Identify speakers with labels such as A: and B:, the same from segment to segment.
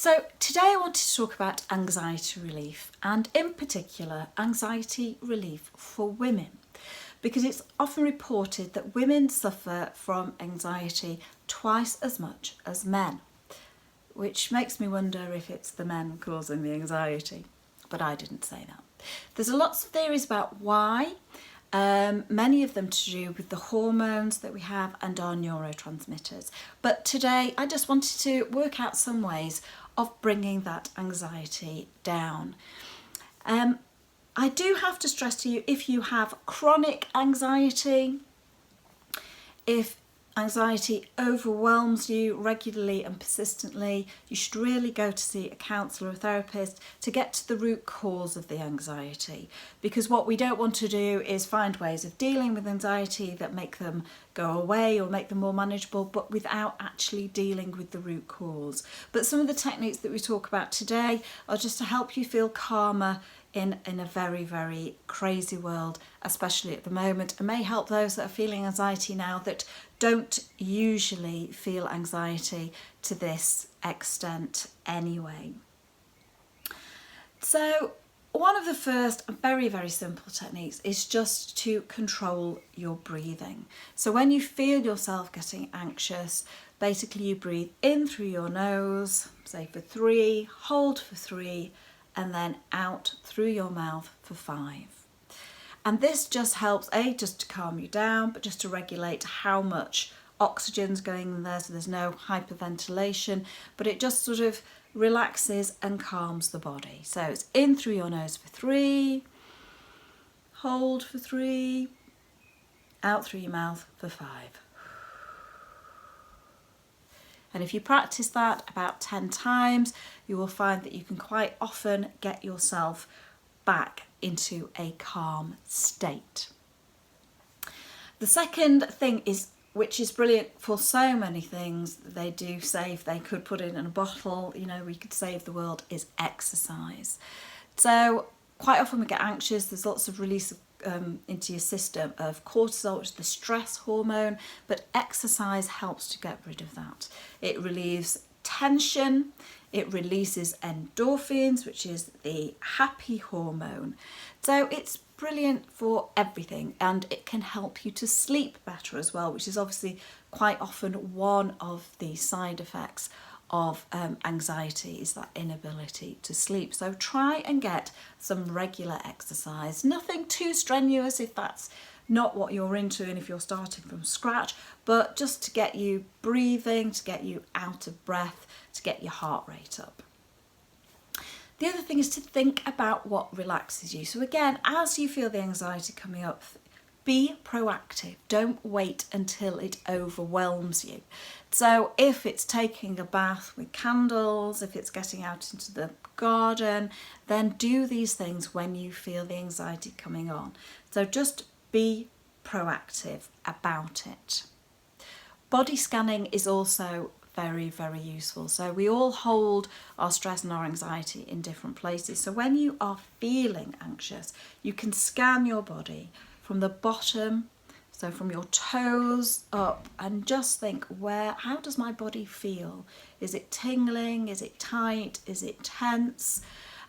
A: So today I wanted to talk about anxiety relief, and in particular anxiety relief for women, because it's often reported that women suffer from anxiety twice as much as men, which makes me wonder if it's the men causing the anxiety, but I didn't say that. There's lots of theories about why, many of them to do with the hormones that we have and our neurotransmitters. But today I just wanted to work out some ways of bringing that anxiety down. I do have to stress to you, if you have chronic anxiety, if anxiety overwhelms you regularly and persistently, you should really go to see a counsellor or therapist to get to the root cause of the anxiety. Because what we don't want to do is find ways of dealing with anxiety that make them go away or make them more manageable, but without actually dealing with the root cause. But some of the techniques that we talk about today are just to help you feel calmer in a very, very crazy world, especially at the moment, and may help those that are feeling anxiety now that don't usually feel anxiety to this extent anyway. So one of the first very, very simple techniques is just to control your breathing. So when you feel yourself getting anxious, basically you breathe in through your nose, say for 3, hold for 3, and then out through your mouth for 5. And this just helps, just to calm you down, but just to regulate how much oxygen's going in there, so there's no hyperventilation, but it just sort of relaxes and calms the body. So it's in through your nose for 3, hold for 3, out through your mouth for 5. And if you practice that about 10 times, you will find that you can quite often get yourself back into a calm state. The second thing is, which is brilliant for so many things, they do say if they could put it in a bottle, we could save the world, is exercise. So quite often we get anxious, there's lots of release into your system of cortisol, which is the stress hormone, but exercise helps to get rid of that. It relieves tension, it releases endorphins, which is the happy hormone. So it's brilliant for everything, and it can help you to sleep better as well, which is obviously quite often one of the side effects of anxiety, is that inability to sleep. So try and get some regular exercise, nothing too strenuous if that's not what you're into and if you're starting from scratch, but just to get you breathing, to get you out of breath, to get your heart rate up. The other thing is to think about what relaxes you. So again, as you feel the anxiety coming up, be proactive. Don't wait until it overwhelms you. So if it's taking a bath with candles, if it's getting out into the garden, then do these things when you feel the anxiety coming on. So just be proactive about it. Body scanning is also very, very useful. So we all hold our stress and our anxiety in different places. So when you are feeling anxious, you can scan your body from the bottom, so from your toes up, and just think, how does my body feel? Is it tingling? Is it tight? Is it tense?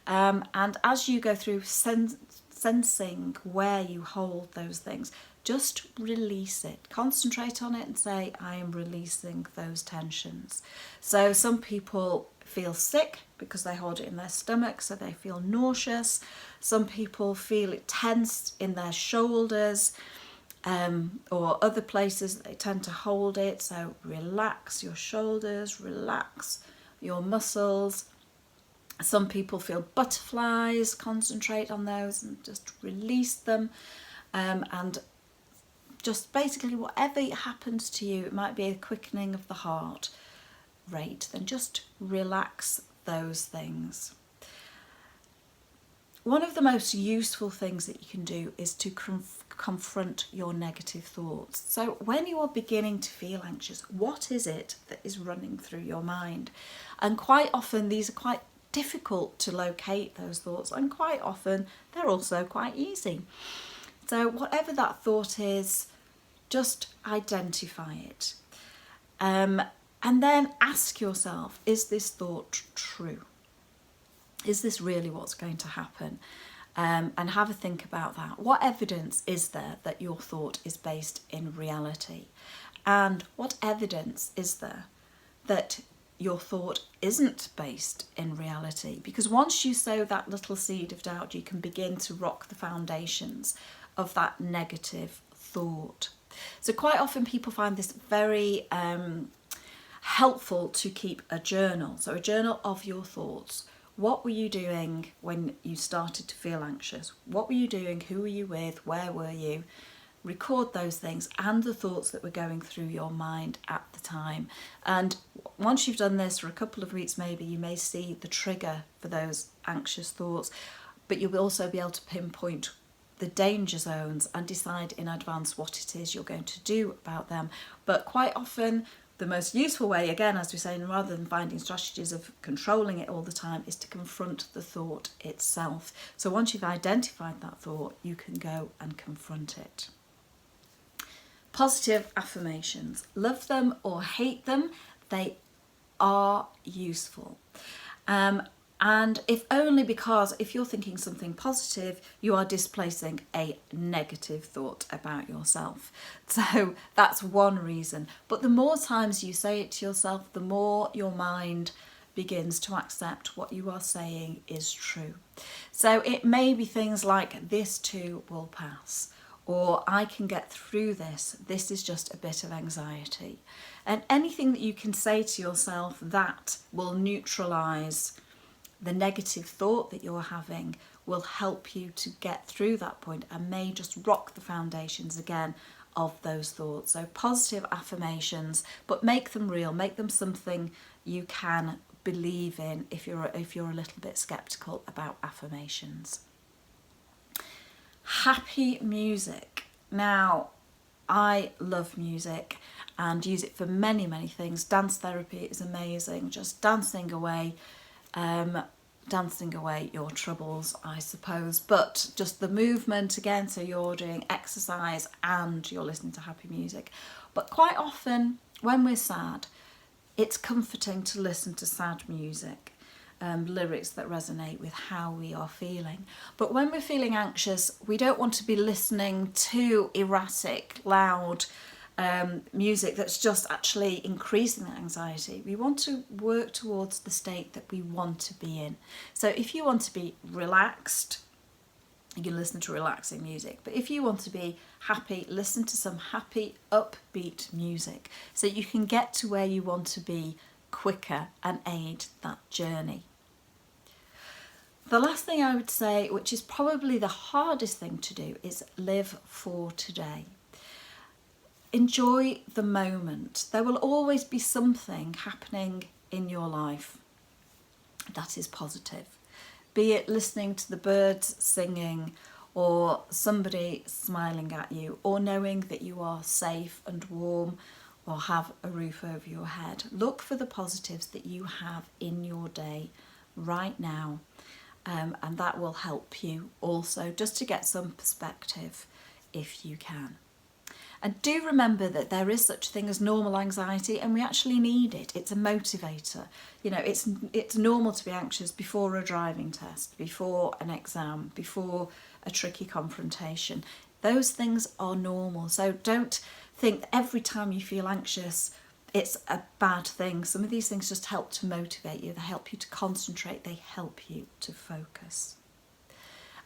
A: And as you go through sensing where you hold those things, just release it. Concentrate on it and say, I am releasing those tensions. So some people feel sick because they hold it in their stomach, so they feel nauseous. Some people feel it tense in their shoulders, or other places that they tend to hold it. So relax your shoulders, relax your muscles. Some people feel butterflies, concentrate on those and just release them, and just basically whatever happens to you, it might be a quickening of the heart rate, then just relax those things. One of the most useful things that you can do is to confront your negative thoughts. So when you are beginning to feel anxious, what is it that is running through your mind? And quite often these are quite difficult to locate, those thoughts, and quite often they're also quite easy. So whatever that thought is, just identify it. And then ask yourself, is this thought true? Is this really what's going to happen? And have a think about that. What evidence is there that your thought is based in reality? And what evidence is there that your thought isn't based in reality? Because once you sow that little seed of doubt, you can begin to rock the foundations of that negative thought. So quite often people find this very helpful to keep a journal. So a journal of your thoughts. What were you doing when you started to feel anxious? What were you doing? Who were you with? Where were you? Record those things and the thoughts that were going through your mind at the time. And once you've done this for a couple of weeks, maybe you may see the trigger for those anxious thoughts, but you'll also be able to pinpoint the danger zones and decide in advance what it is you're going to do about them. But quite often, the most useful way, again, as we're saying, rather than finding strategies of controlling it all the time, is to confront the thought itself. So once you've identified that thought, you can go and confront it. Positive affirmations. Love them or hate them, they are useful. And if only because if you're thinking something positive, you are displacing a negative thought about yourself. So that's one reason. But the more times you say it to yourself, the more your mind begins to accept what you are saying is true. So it may be things like, this too will pass, or I can get through this. This is just a bit of anxiety. And anything that you can say to yourself that will neutralise the negative thought that you're having will help you to get through that point and may just rock the foundations again of those thoughts. So positive affirmations, but make them real, make them something you can believe in if you're a little bit skeptical about affirmations. Happy music. Now, I love music and use it for many, many things. Dance therapy is amazing, just dancing away your troubles, I suppose, but just the movement again, so you're doing exercise and you're listening to happy music. But quite often when we're sad, it's comforting to listen to sad music, lyrics that resonate with how we are feeling. But when we're feeling anxious, we don't want to be listening to erratic, loud music that's just actually increasing the anxiety. We want to work towards the state that we want to be in. So if you want to be relaxed, you can listen to relaxing music. But if you want to be happy, listen to some happy, upbeat music so you can get to where you want to be quicker and aid that journey. The last thing I would say, which is probably the hardest thing to do, is live for today. Enjoy the moment. There will always be something happening in your life that is positive. Be it listening to the birds singing, or somebody smiling at you, or knowing that you are safe and warm, or have a roof over your head. Look for the positives that you have in your day right now, and that will help you also just to get some perspective if you can. And do remember that there is such a thing as normal anxiety, and we actually need it. It's a motivator. You know, it's normal to be anxious before a driving test, before an exam, before a tricky confrontation. Those things are normal. So don't think that every time you feel anxious, it's a bad thing. Some of these things just help to motivate you. They help you to concentrate. They help you to focus.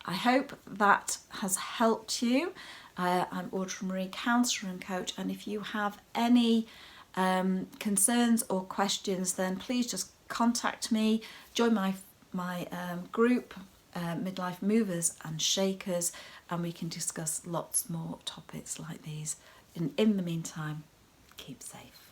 A: I hope that has helped you. I'm Audrey Marie, counsellor and coach, and if you have any concerns or questions, then please just contact me. Join my group, Midlife Movers and Shakers, and we can discuss lots more topics like these. In the meantime, keep safe.